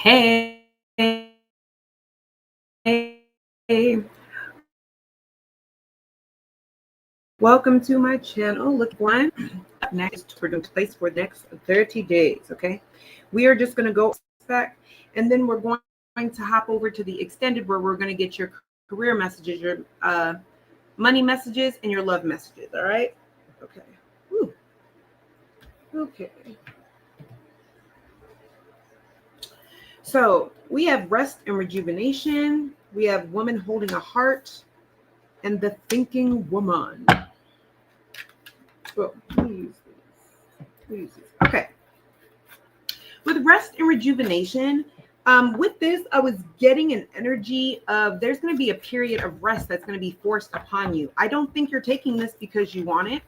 Hey, welcome to my channel. Look, one up next, we're going to place for the next 30 days. Okay, we are just going to go back, and then we're going to hop over to the extended where we're going to get your career messages, your money messages, and your love messages. All right. Okay. Whew. Okay. So we have rest and rejuvenation. We have woman holding a heart, and the thinking woman. Oh, please. Okay. With rest and rejuvenation, with this, I was getting an energy of there's going to be a period of rest that's going to be forced upon you. I don't think you're taking this because you want it.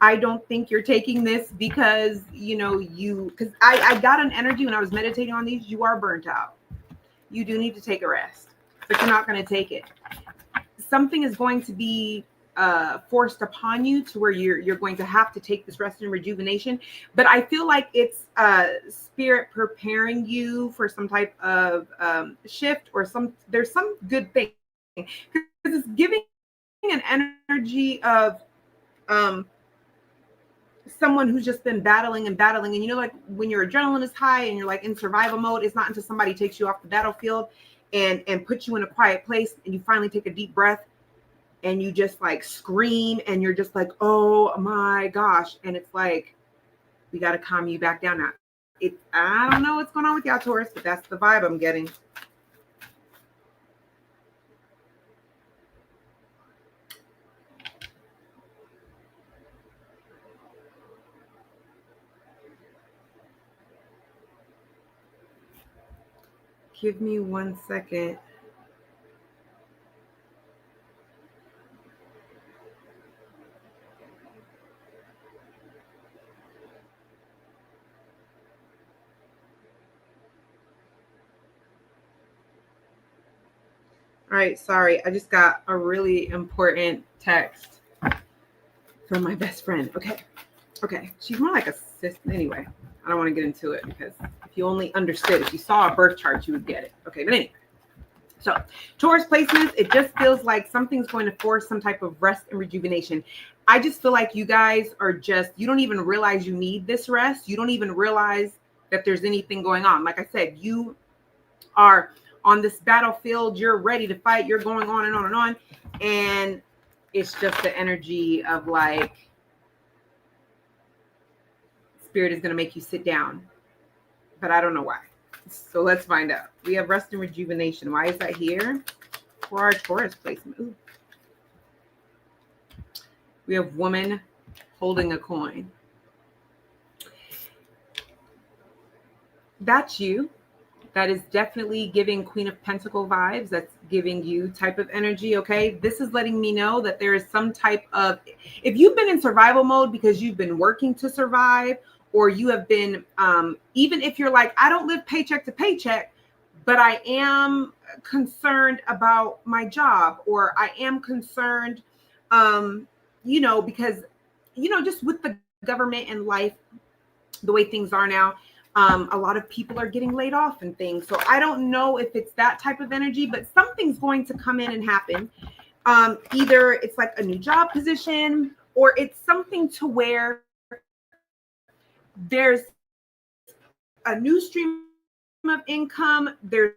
I don't think you're taking this because, because I got an energy when I was meditating on these. You are burnt out. You do need to take a rest, but you're not going to take it. Something is going to be forced upon you to where you're going to have to take this rest and rejuvenation. But I feel like it's spirit preparing you for some type of shift or there's some good thing, because it's giving an energy of someone who's just been battling and like when your adrenaline is high and you're like in survival mode, it's not until somebody takes you off the battlefield and puts you in a quiet place and you finally take a deep breath and you just like scream and you're just like, oh my gosh. And it's like, we got to calm you back down now. I don't know what's going on with y'all, Taurus, but that's the vibe I'm getting. Give me 1 second. All right, sorry. I just got a really important text from my best friend. Okay. She's more like a sister. Anyway, I don't want to get into it because if you only understood, if you saw a birth chart, you would get it. Okay, but anyway. So Taurus placements, it just feels like something's going to force some type of rest and rejuvenation. I just feel like you guys are you don't even realize you need this rest. You don't even realize that there's anything going on. Like I said, you are on this battlefield, you're ready to fight, you're going on and on and on. And it's just the energy of like, spirit is going to make you sit down. But I don't know why. So let's find out. We have rest and rejuvenation. Why is that here? For our Taurus placement. Ooh. We have woman holding a coin. That's you. That is definitely giving Queen of Pentacle vibes. That's giving you type of energy, okay? This is letting me know that there is some type of, if you've been in survival mode because you've been working to survive, or you have been, even if you're like, I don't live paycheck to paycheck, but I am concerned about my job, or I am concerned, because, just with the government and life, the way things are now, a lot of people are getting laid off and things. So I don't know if it's that type of energy, but something's going to come in and happen. Either it's like a new job position, or it's something to where there's a new stream of income, there's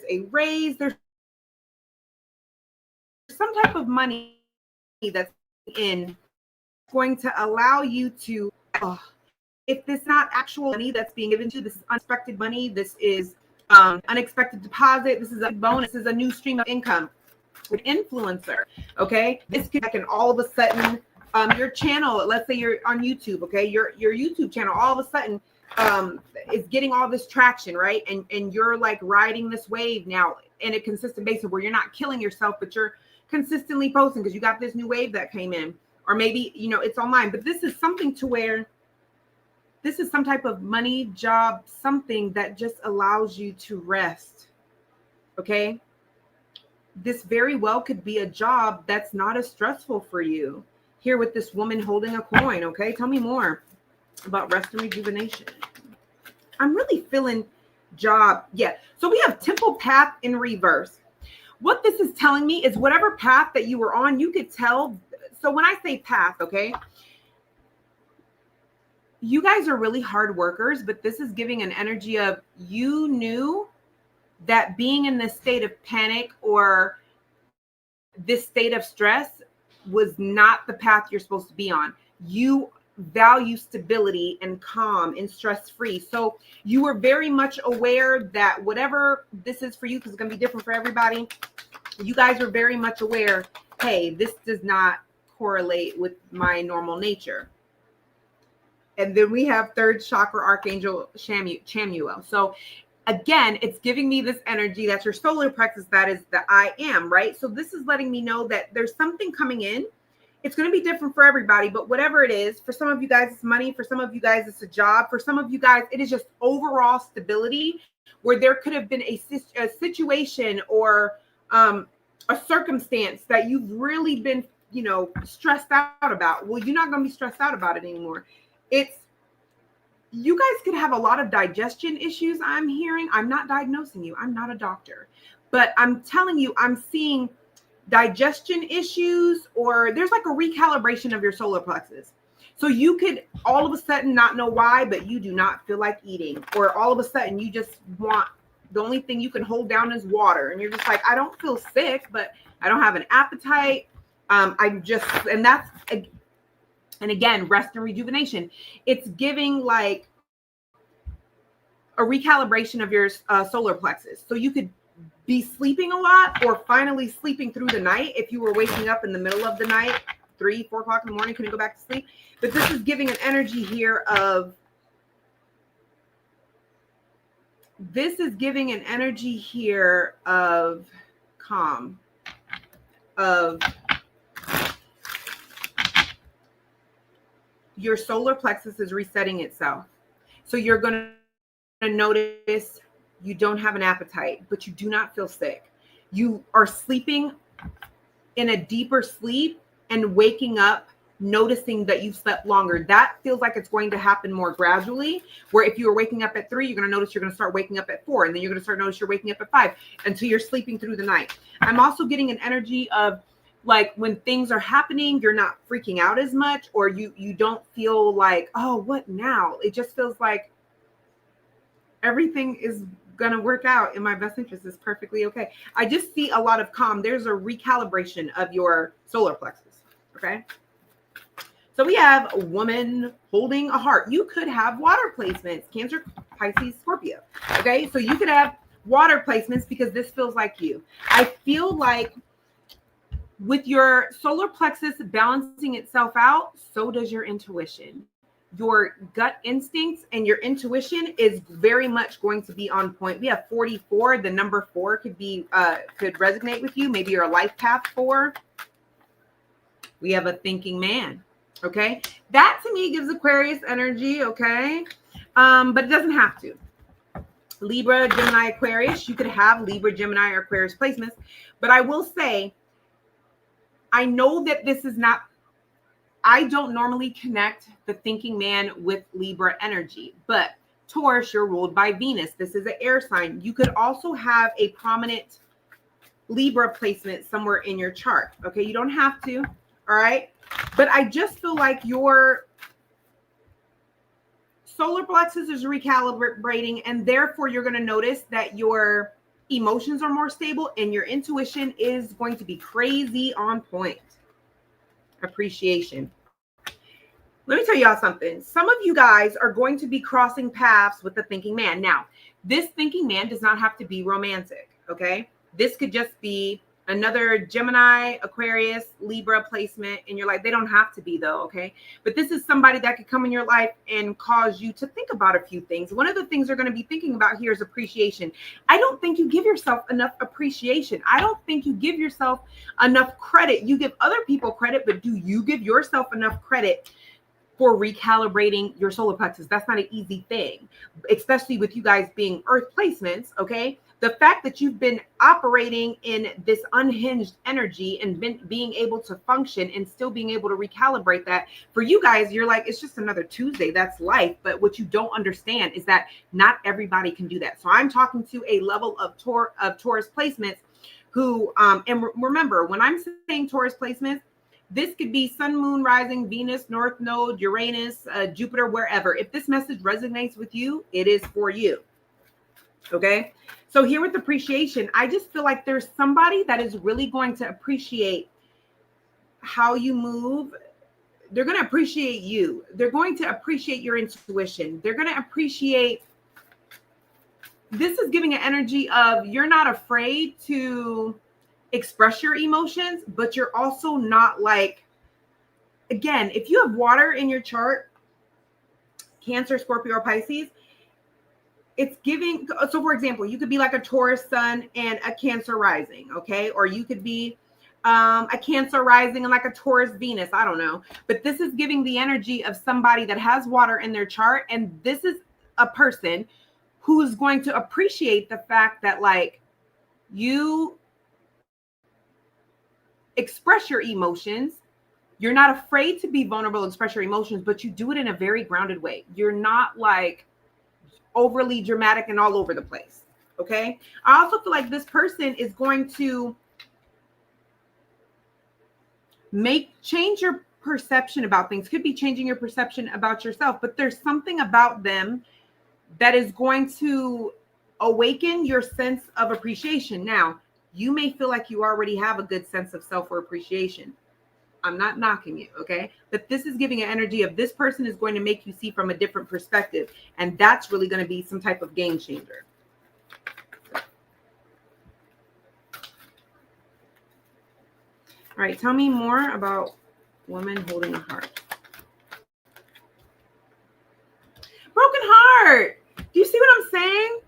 a raise, there's some type of money that's going to allow you to, if this is not actual money that's being given to you, this is unexpected money, this is unexpected deposit, this is a bonus, this is a new stream of income. An influencer, okay? This can all of a sudden, your channel, let's say you're on YouTube, okay? Your YouTube channel all of a sudden is getting all this traction, right? And you're like riding this wave now in a consistent basis where you're not killing yourself, but you're consistently posting because you got this new wave that came in. Or maybe, it's online. But this is something to where this is some type of money, job, something that just allows you to rest, okay? This very well could be a job that's not as stressful for you. Here with this woman holding a coin, okay? Tell me more about rest and rejuvenation. I'm really feeling job. Yeah. So we have temple path in reverse. What this is telling me is whatever path that you were on, you could tell. So when I say path, okay, you guys are really hard workers, but this is giving an energy of you knew that being in this state of panic or this state of stress was not the path you're supposed to be on. You value stability and calm and stress free. So you were very much aware that whatever this is for you, because it's going to be different for everybody, you guys are very much aware, hey, this does not correlate with my normal nature. And then we have third chakra archangel Chamuel. So again, it's giving me this energy. That's your solar plexus. That is the I am, right? So this is letting me know that there's something coming in. It's going to be different for everybody, but whatever it is, for some of you guys, it's money. For some of you guys, it's a job. For some of you guys, it is just overall stability, where there could have been a situation or a circumstance that you've really been, stressed out about. Well, you're not going to be stressed out about it anymore. It's, you guys could have a lot of digestion issues. I'm hearing, I'm not diagnosing you. I'm not a doctor, but I'm telling you, I'm seeing digestion issues, or there's like a recalibration of your solar plexus. So you could all of a sudden not know why, but you do not feel like eating, or all of a sudden you just want, the only thing you can hold down is water. And you're just like, I don't feel sick, but I don't have an appetite. I'm just, and that's, and again, rest and rejuvenation. It's giving like a recalibration of your solar plexus. So you could be sleeping a lot, or finally sleeping through the night. If you were waking up in the middle of the night, 3-4 o'clock in the morning, couldn't go back to sleep. But this is giving an energy here of, calm, of your solar plexus is resetting itself. So you're going to notice you don't have an appetite, but you do not feel sick. You are sleeping in a deeper sleep and waking up, noticing that you've slept longer. That feels like it's going to happen more gradually, where if you were waking up at 3, you're going to notice you're going to start waking up at 4, and then you're going to start notice you're waking up at 5 until you're sleeping through the night. I'm also getting an energy of, like, when things are happening, you're not freaking out as much, or you don't feel like, oh, what now? It just feels like everything is going to work out in my best interest. Is perfectly okay. I just see a lot of calm. There's a recalibration of your solar plexus. Okay. So we have a woman holding a heart. You could have water placements, Cancer, Pisces, Scorpio. Okay. So you could have water placements because this feels like you. I feel like with your solar plexus balancing itself out, so does your intuition. Your gut instincts and your intuition is very much going to be on point. We have 44. The number 4 could resonate with you. Maybe you're a life path 4. We have a thinking man. Okay. That to me gives Aquarius energy. Okay. But it doesn't have to. Libra, Gemini, Aquarius. You could have Libra, Gemini, or Aquarius placements. But I will say, I know that this is not, I don't normally connect the thinking man with Libra energy, but Taurus, you're ruled by Venus. This is an air sign. You could also have a prominent Libra placement somewhere in your chart. Okay. You don't have to. All right. But I just feel like your solar plexus is recalibrating, and therefore you're going to notice that your emotions are more stable and your intuition is going to be crazy on point. Appreciation. Let me tell y'all something. Some of you guys are going to be crossing paths with the thinking man. Now, this thinking man does not have to be romantic, okay? This could just be another Gemini, Aquarius, Libra placement in your life. They don't have to be though, okay? But this is somebody that could come in your life and cause you to think about a few things. One of the things they're going to be thinking about here is appreciation. I don't think you give yourself enough appreciation. I don't think you give yourself enough credit. You give other people credit, but do you give yourself enough credit for recalibrating your solar plexus? That's not an easy thing, especially with you guys being earth placements, okay? The fact that you've been operating in this unhinged energy and being able to function and still being able to recalibrate that, for you guys, you're like, it's just another Tuesday. That's life. But what you don't understand is that not everybody can do that. So I'm talking to a level of Taurus placements who, and remember, when I'm saying Taurus placements, this could be sun, moon, rising, Venus, North Node, Uranus, Jupiter, wherever. If this message resonates with you, it is for you. Okay. So here with appreciation, I just feel like there's somebody that is really going to appreciate how you move. They're going to appreciate you. They're going to appreciate your intuition. They're going to appreciate. This is giving an energy of you're not afraid to express your emotions, but you're also not like, again, if you have water in your chart, Cancer, Scorpio, or Pisces, it's giving, so for example, you could be like a Taurus sun and a Cancer rising, okay? Or you could be a Cancer rising and like a Taurus Venus, I don't know. But this is giving the energy of somebody that has water in their chart. And this is a person who's going to appreciate the fact that like you express your emotions. You're not afraid to be vulnerable, express your emotions, but you do it in a very grounded way. You're not like overly dramatic and all over the place. Okay. I also feel like this person is going to change your perception about things. Could be changing your perception about yourself, but there's something about them that is going to awaken your sense of appreciation. Now, you may feel like you already have a good sense of self or appreciation. I'm not knocking you, okay? But this is giving an energy of this person is going to make you see from a different perspective. And that's really going to be some type of game changer. All right, tell me more about woman holding a heart. Broken heart. Do you see what I'm saying?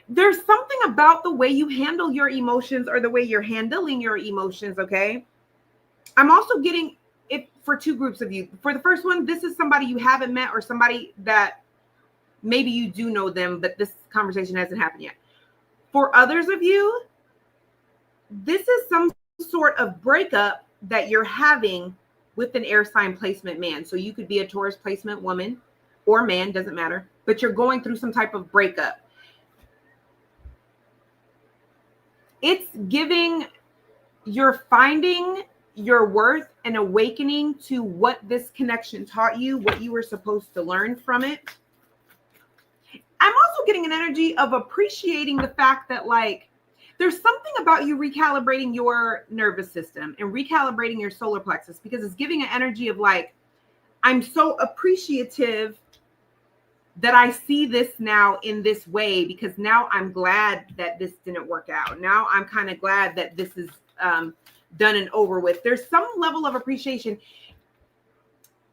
There's something about the way you handle your emotions or the way you're handling your emotions, okay? I'm also getting it for two groups of you. For the first one, this is somebody you haven't met or somebody that maybe you do know them, but this conversation hasn't happened yet. For others of you, this is some sort of breakup that you're having with an air sign placement man. So you could be a Taurus placement woman or man, doesn't matter, but you're going through some type of breakup. It's giving, you're finding your worth and awakening to what this connection taught you, what you were supposed to learn from it. I'm also getting an energy of appreciating the fact that like there's something about you recalibrating your nervous system and recalibrating your solar plexus, because it's giving an energy of like, I'm so appreciative that I see this now in this way, because now I'm glad that this didn't work out. Now I'm kind of glad that this is done and over with. There's some level of appreciation.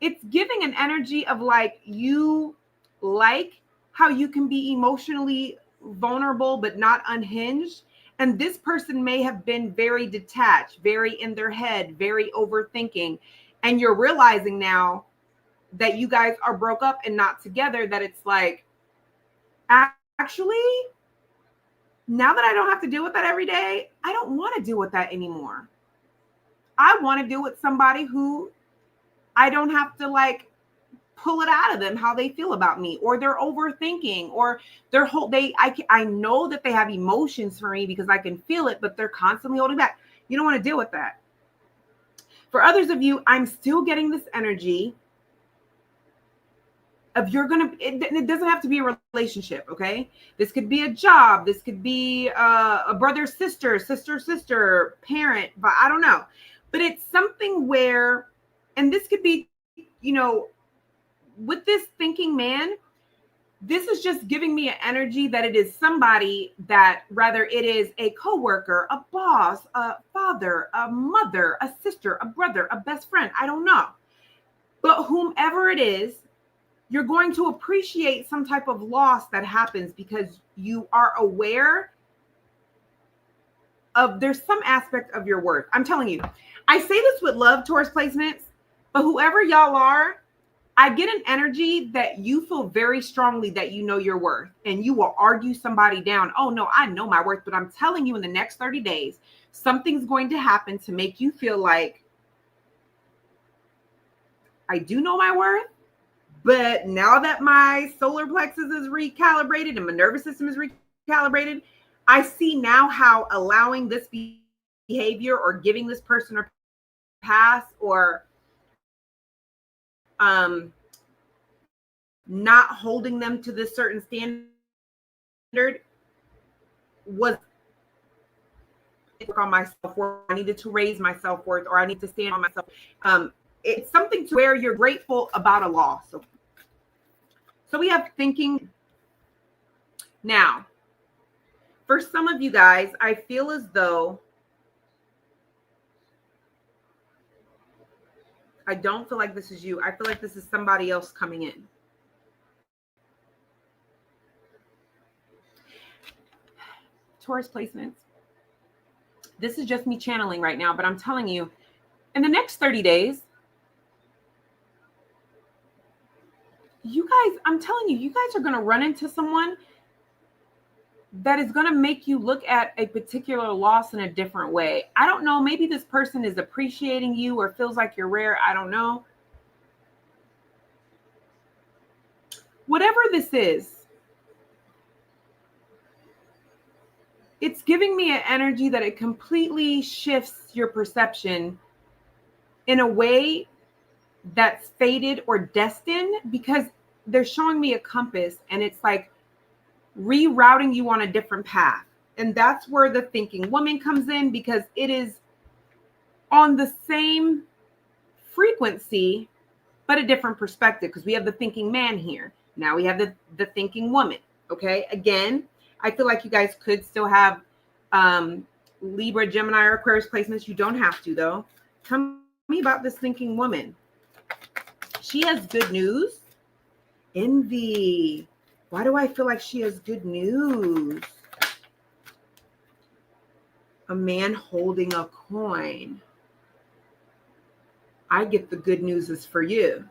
It's giving an energy of like, you like how you can be emotionally vulnerable, but not unhinged. And this person may have been very detached, very in their head, very overthinking. And you're realizing now that you guys are broke up and not together, that it's like, actually, now that I don't have to deal with that every day, I don't want to deal with that anymore. I want to deal with somebody who I don't have to like pull it out of them how they feel about me, or they're overthinking, or I know that they have emotions for me because I can feel it, but they're constantly holding back. You don't want to deal with that. For others of you, I'm still getting this energy of it doesn't have to be a relationship, okay? This could be a job. This could be a brother, sister, parent, but I don't know. But it's something where, and this could be, you know, with this thinking man, this is just giving me an energy that it is somebody that, rather it is a coworker, a boss, a father, a mother, a sister, a brother, a best friend, I don't know. But whomever it is, you're going to appreciate some type of loss that happens because you are aware of there's some aspect of your worth. I'm telling you, I say this with love, Taurus placements, but whoever y'all are, I get an energy that you feel very strongly that you know your worth, and you will argue somebody down. Oh no, I know my worth, but I'm telling you, in the next 30 days, something's going to happen to make you feel like I do know my worth. But now that my solar plexus is recalibrated and my nervous system is recalibrated, I see now how allowing this behavior or giving this person a pass or not holding them to this certain standard was on my self-worth. I needed to raise my self-worth, or I need to stand on myself. It's something to where you're grateful about a loss. So we have thinking. Now, for some of you guys, I feel as though I don't feel like this is you. I feel like this is somebody else coming in. Taurus placements. This is just me channeling right now, but I'm telling you, in the next 30 days, you guys, I'm telling you, you guys are going to run into someone that is going to make you look at a particular loss in a different way. I don't know. Maybe this person is appreciating you or feels like you're rare. I don't know. Whatever this is, it's giving me an energy that it completely shifts your perception in a way that's fated or destined, because they're showing me a compass and it's like rerouting you on a different path. And that's where the thinking woman comes in, because it is on the same frequency, but a different perspective, because we have the thinking man here. Now we have the thinking woman. Okay. Again, I feel like you guys could still have Libra, Gemini, or Aquarius placements. You don't have to, though. Tell me about this thinking woman. She has good news. Envy. Why do I feel like she has good news? A man holding a coin. I get the good news is for you.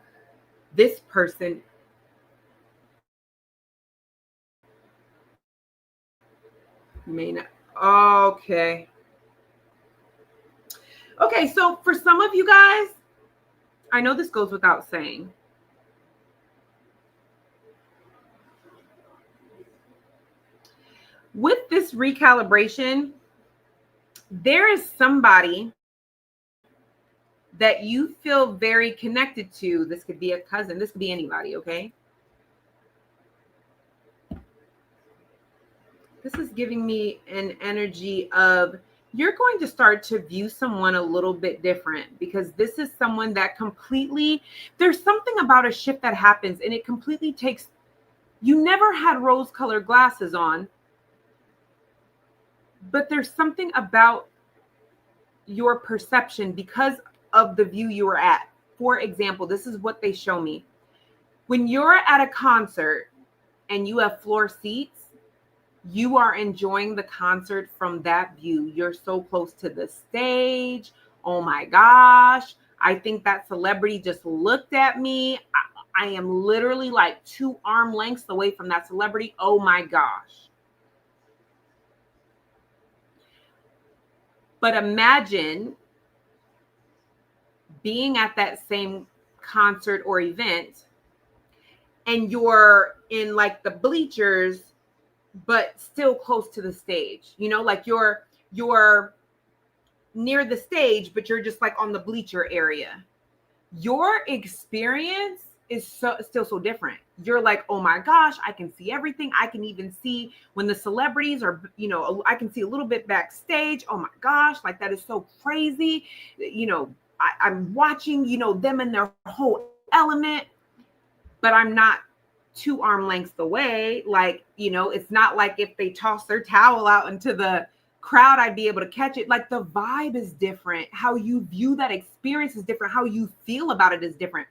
This person may not. Okay. Okay, so for some of you guys, I know this goes without saying. With this recalibration, there is somebody that you feel very connected to. This could be a cousin. This could be anybody, okay? This is giving me an energy of you're going to start to view someone a little bit different, because this is someone that completely, there's something about a shift that happens and it completely takes, you never had rose-colored glasses on, but there's something about your perception because of the view you were at. For example, this is what they show me. When you're at a concert and you have floor seats, you are enjoying the concert from that view. You're so close to the stage. Oh my gosh. I think that celebrity just looked at me. I am literally like 2 arm lengths away from that celebrity. Oh my gosh. But imagine being at that same concert or event and you're in like the bleachers, but still close to the stage, you know, like you're near the stage, but you're just like on the bleacher area. Your experience is still so different. You're like, oh my gosh, I can see everything. I can even see when the celebrities are, you know, I can see a little bit backstage. Oh my gosh, like that is so crazy. You know, I'm watching, you know, them in their whole element, but I'm not 2 arm lengths away. Like, you know, it's not like if they toss their towel out into the crowd, I'd be able to catch it. Like the vibe is different. How you view that experience is different. How you feel about it is different.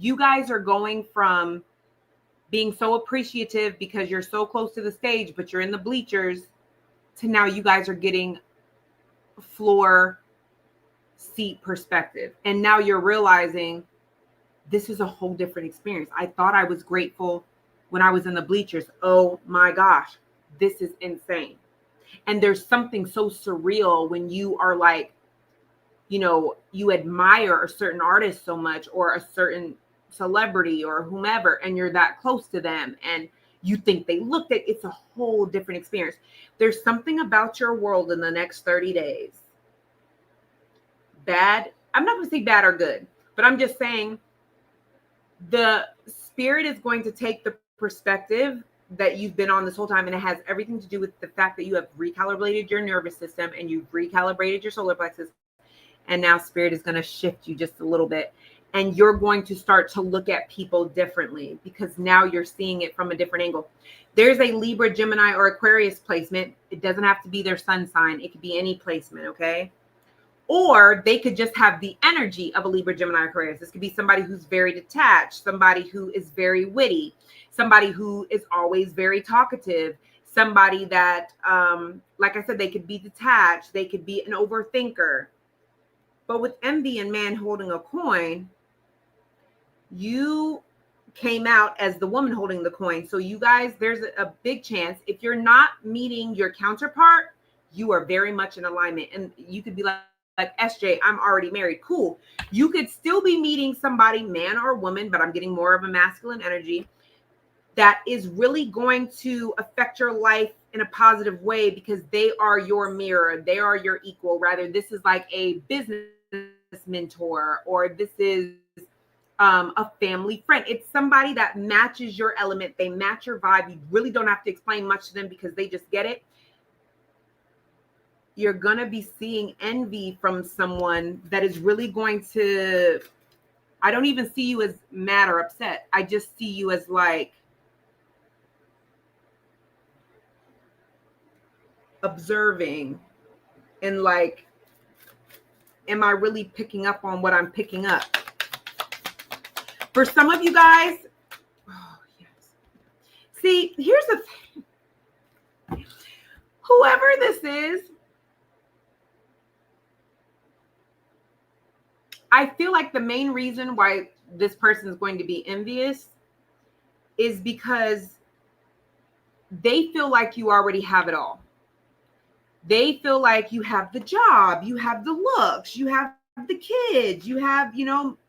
You guys are going from being so appreciative because you're so close to the stage, but you're in the bleachers, to now you guys are getting floor seat perspective. And now you're realizing this is a whole different experience. I thought I was grateful when I was in the bleachers. Oh my gosh, this is insane. And there's something so surreal when you are like, you admire a certain artist so much, or a certain celebrity or whomever, and you're that close to them, and you think they looked at it's a whole different experience. There's something about your world in the next 30 days. Bad. I'm not going to say bad or good, but I'm just saying the spirit is going to take the perspective that you've been on this whole time, and it has everything to do with the fact that you have recalibrated your nervous system and you've recalibrated your solar plexus, and now spirit is going to shift you just a little bit, and you're going to start to look at people differently because now you're seeing it from a different angle. There's a Libra, Gemini, or Aquarius placement. It doesn't have to be their sun sign. It could be any placement, okay? Or they could just have the energy of a Libra, Gemini, Aquarius. This could be somebody who's very detached, somebody who is very witty, somebody who is always very talkative, somebody that, like I said, they could be detached, they could be an overthinker. But with envy and man holding a coin, you came out as the woman holding the coin. So you guys, there's a big chance if you're not meeting your counterpart, you are very much in alignment. And you could be like SJ, I'm already married. Cool. You could still be meeting somebody, man or woman, but I'm getting more of a masculine energy, that is really going to affect your life in a positive way because they are your mirror. They are your equal. Rather, this is like a business mentor, or this is a family friend. It's somebody that matches your element. They match your vibe. You really don't have to explain much to them because they just get it. You're going to be seeing envy from someone that is really going to, I don't even see you as mad or upset. I just see you as like observing and like, am I really picking up on what I'm picking up? For some of you guys, oh yes. See, here's the thing. Whoever this is, I feel like the main reason why this person is going to be envious is because they feel like you already have it all. They feel like you have the job, you have the looks, you have the kids, you have,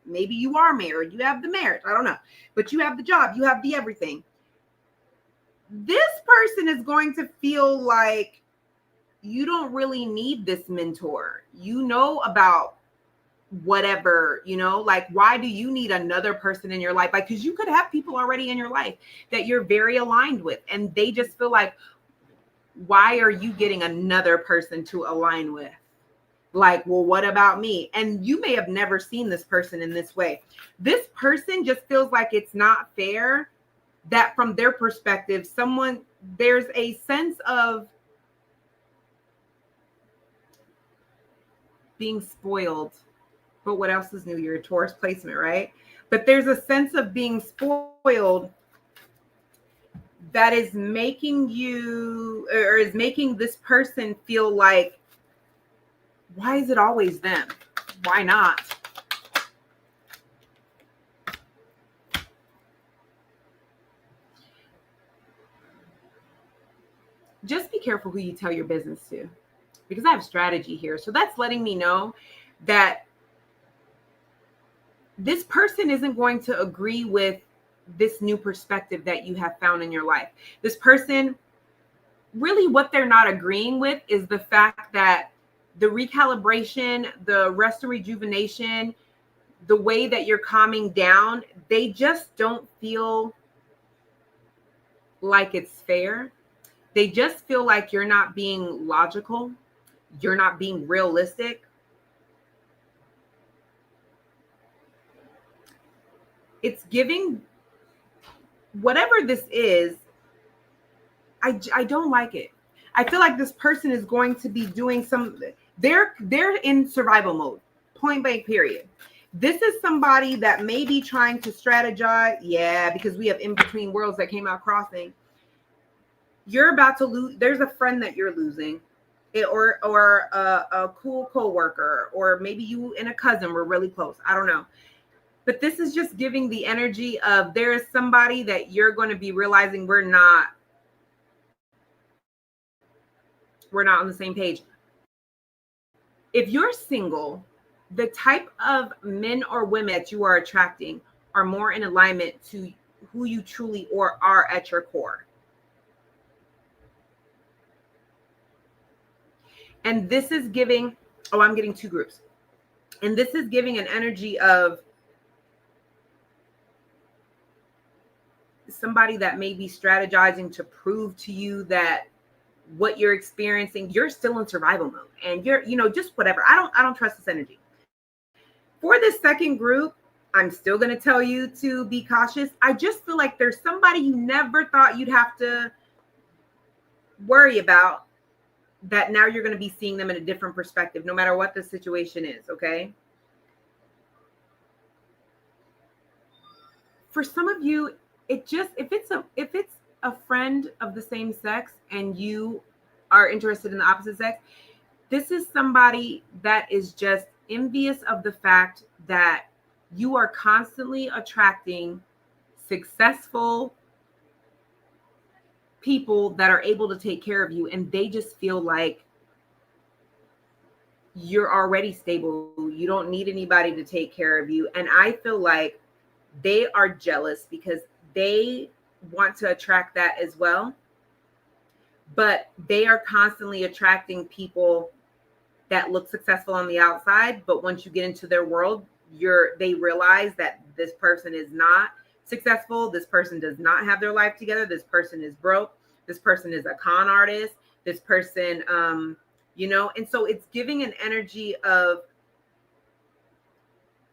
maybe you are married, you have the marriage, I don't know, but you have the job, you have the everything. This person is going to feel like you don't really need this mentor. You know about whatever, like, why do you need another person in your life? Like, because you could have people already in your life that you're very aligned with, and they just feel like, why are you getting another person to align with? Like, well, what about me? And you may have never seen this person in this way. This person just feels like it's not fair that from their perspective, there's a sense of being spoiled. But what else is new? You're a Taurus placement, right? But there's a sense of being spoiled that is making you, or is making this person feel like, why is it always them? Why not? Just be careful who you tell your business to, because I have strategy here. So that's letting me know that this person isn't going to agree with this new perspective that you have found in your life. This person, really what they're not agreeing with is the fact that the recalibration, the rest and rejuvenation, the way that you're calming down, they just don't feel like it's fair. They just feel like you're not being logical. You're not being realistic. It's giving, whatever this is, I don't like it. I feel like this person is going to be doing they're in survival mode, point blank, period. This is somebody that may be trying to strategize. Yeah, because we have in between worlds that came out crossing. You're about to lose. There's a friend that you're losing, or a cool coworker, or maybe you and a cousin were really close. I don't know. But this is just giving the energy of there is somebody that you're going to be realizing we're not on the same page. If you're single, the type of men or women that you are attracting are more in alignment to who you truly are at your core. And this is giving, oh, I'm getting two groups. And this is giving an energy of somebody that may be strategizing to prove to you that what you're experiencing, you're still in survival mode and you're, just whatever. I don't trust this energy. For this second group, I'm still going to tell you to be cautious. I just feel like there's somebody you never thought you'd have to worry about, that now you're going to be seeing them in a different perspective, no matter what the situation is. Okay. For some of you, if it's a friend of the same sex and you are interested in the opposite sex, this is somebody that is just envious of the fact that you are constantly attracting successful people that are able to take care of you, and they just feel like you're already stable. You don't need anybody to take care of you. And I feel like they are jealous because they want to attract that as well. But they are constantly attracting people that look successful on the outside. But once you get into their world, they realize that this person is not successful. This person does not have their life together. This person is broke. This person is a con artist. This person, and so it's giving an energy of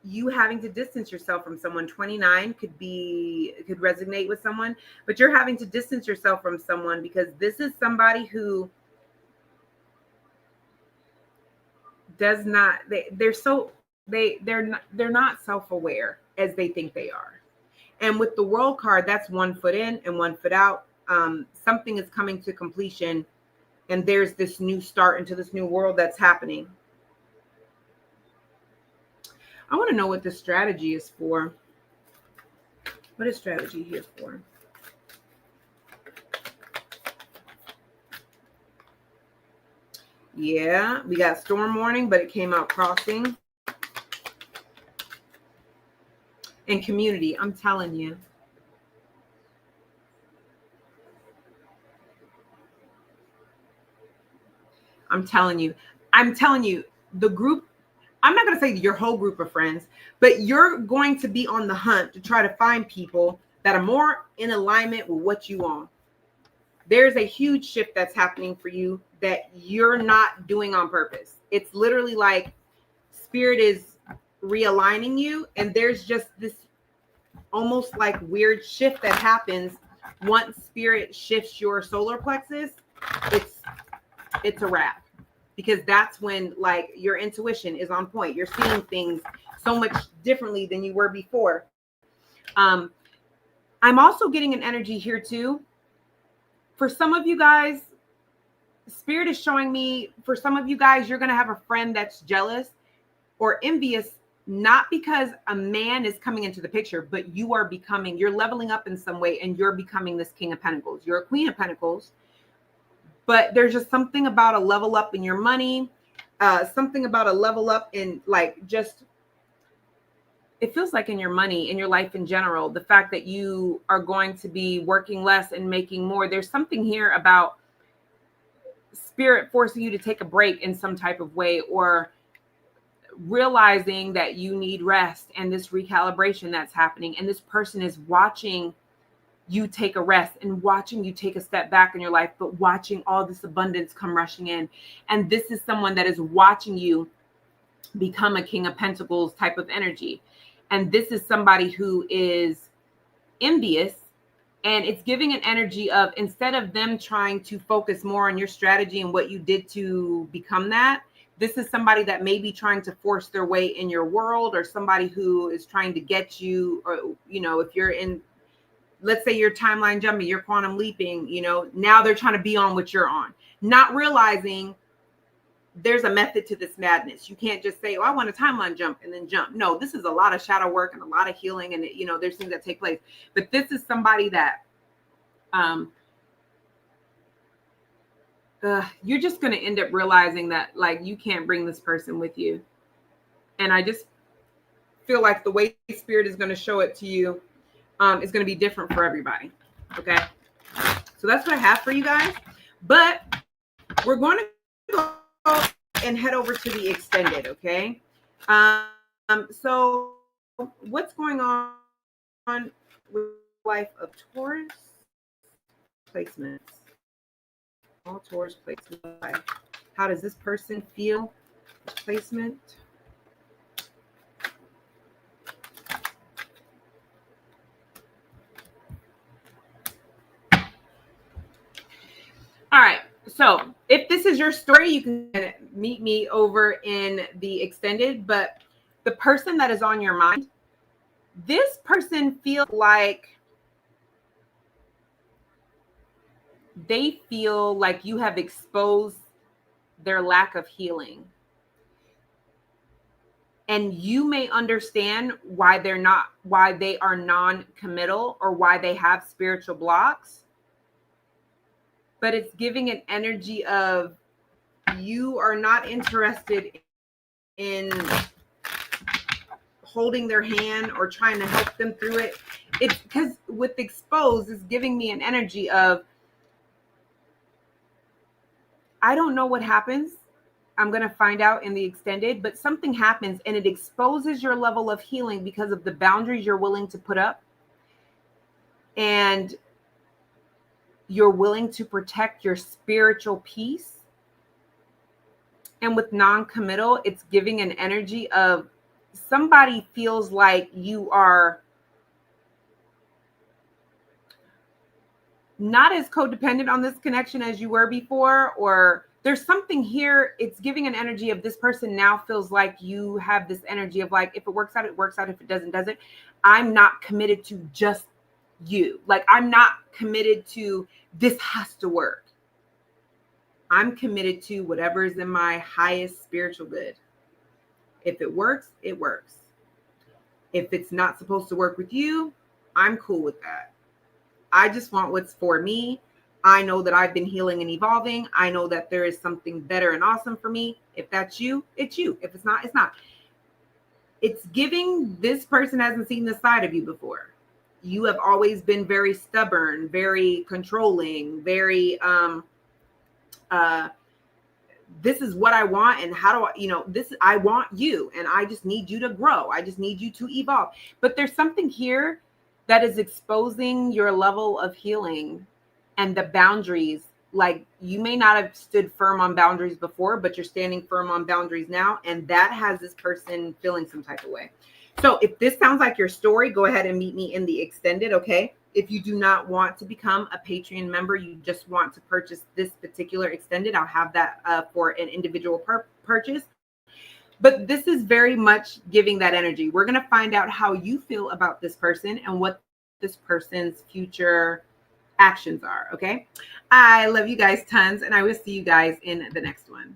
you having to distance yourself from someone. 29 could resonate with someone, but you're having to distance yourself from someone because this is somebody who does not, they're not self-aware as they think they are. And with the World card, that's 1 foot in and 1 foot out. Something is coming to completion, and there's this new start into this new world that's happening. I want to know what this strategy is for. What is strategy here for? Yeah, we got storm warning, but it came out crossing. And community, I'm telling you. I'm telling you, the group, I'm not going to say your whole group of friends, but you're going to be on the hunt to try to find people that are more in alignment with what you want. There's a huge shift that's happening for you that you're not doing on purpose. It's literally like spirit is realigning you, and there's just this almost like weird shift that happens once spirit shifts your solar plexus. It's a wrap, because that's when like your intuition is on point. You're seeing things so much differently than you were before. I'm also getting an energy here too. For some of you guys, spirit is showing me, for some of you guys, you're going to have a friend that's jealous or envious, not because a man is coming into the picture, but you're leveling up in some way, and you're becoming this King of Pentacles. You're a Queen of Pentacles. But there's just something about a level up in your money, something about a level up in it feels like in your money, in your life in general, the fact that you are going to be working less and making more. There's something here about spirit forcing you to take a break in some type of way, or realizing that you need rest, and this recalibration that's happening. And this person is watching you take a rest and watching you take a step back in your life, but watching all this abundance come rushing in. And this is someone that is watching you become a King of Pentacles type of energy. And this is somebody who is envious, and it's giving an energy of, instead of them trying to focus more on your strategy and what you did to become that, this is somebody that may be trying to force their way in your world, or somebody who is trying to get you, or, if you're in, let's say you're timeline jumping, you're quantum leaping, now they're trying to be on what you're on, not realizing there's a method to this madness. You can't just say, oh, I want a timeline jump and then jump. No, this is a lot of shadow work and a lot of healing. And, you know, there's things that take place. But this is somebody that you're just going to end up realizing that, like, you can't bring this person with you. And I just feel like the way Spirit is going to show it to you is going to be different for everybody. Okay. So that's what I have for you guys. But we're going to go and head over to the extended. Okay. So what's going on with life of Taurus? Placements. All Taurus placements. How does this person feel? Placement. All right. So if this is your story, you can meet me over in the extended. But the person that is on your mind, this person feels like they feel like you have exposed their lack of healing. And you may understand why they are non-committal or why they have spiritual blocks. But it's giving an energy of you are not interested in holding their hand or trying to help them through it. It's because with exposed is giving me an energy of, I don't know what happens. I'm going to find out in the extended, but something happens and it exposes your level of healing because of the boundaries you're willing to put up. And you're willing to protect your spiritual peace. And with non-committal, it's giving an energy of somebody feels like you are not as codependent on this connection as you were before, or there's something here. It's giving an energy of this person now feels like you have this energy of like, if it works out, it works out. If it doesn't, doesn't. I'm not committed to just you. Like, I'm not committed to this has to work. I'm committed to whatever is in my highest spiritual good. If it works, it works. If it's not supposed to work with you, I'm cool with that. I just want what's for me. I know that I've been healing and evolving. I know that there is something better and awesome for me. If that's you, it's you. If it's not, it's not. It's giving this person hasn't seen this side of you before. You have always been very stubborn, very controlling, very, this is what I want. And how do I, I want you and I just need you to grow. I just need you to evolve. But there's something here that is exposing your level of healing and the boundaries. Like, you may not have stood firm on boundaries before, but you're standing firm on boundaries now. And that has this person feeling some type of way. So if this sounds like your story, go ahead and meet me in the extended. Okay. If you do not want to become a Patreon member, you just want to purchase this particular extended, I'll have that for an individual purchase. But this is very much giving that energy. We're going to find out how you feel about this person and what this person's future actions are. Okay. I love you guys tons, and I will see you guys in the next one.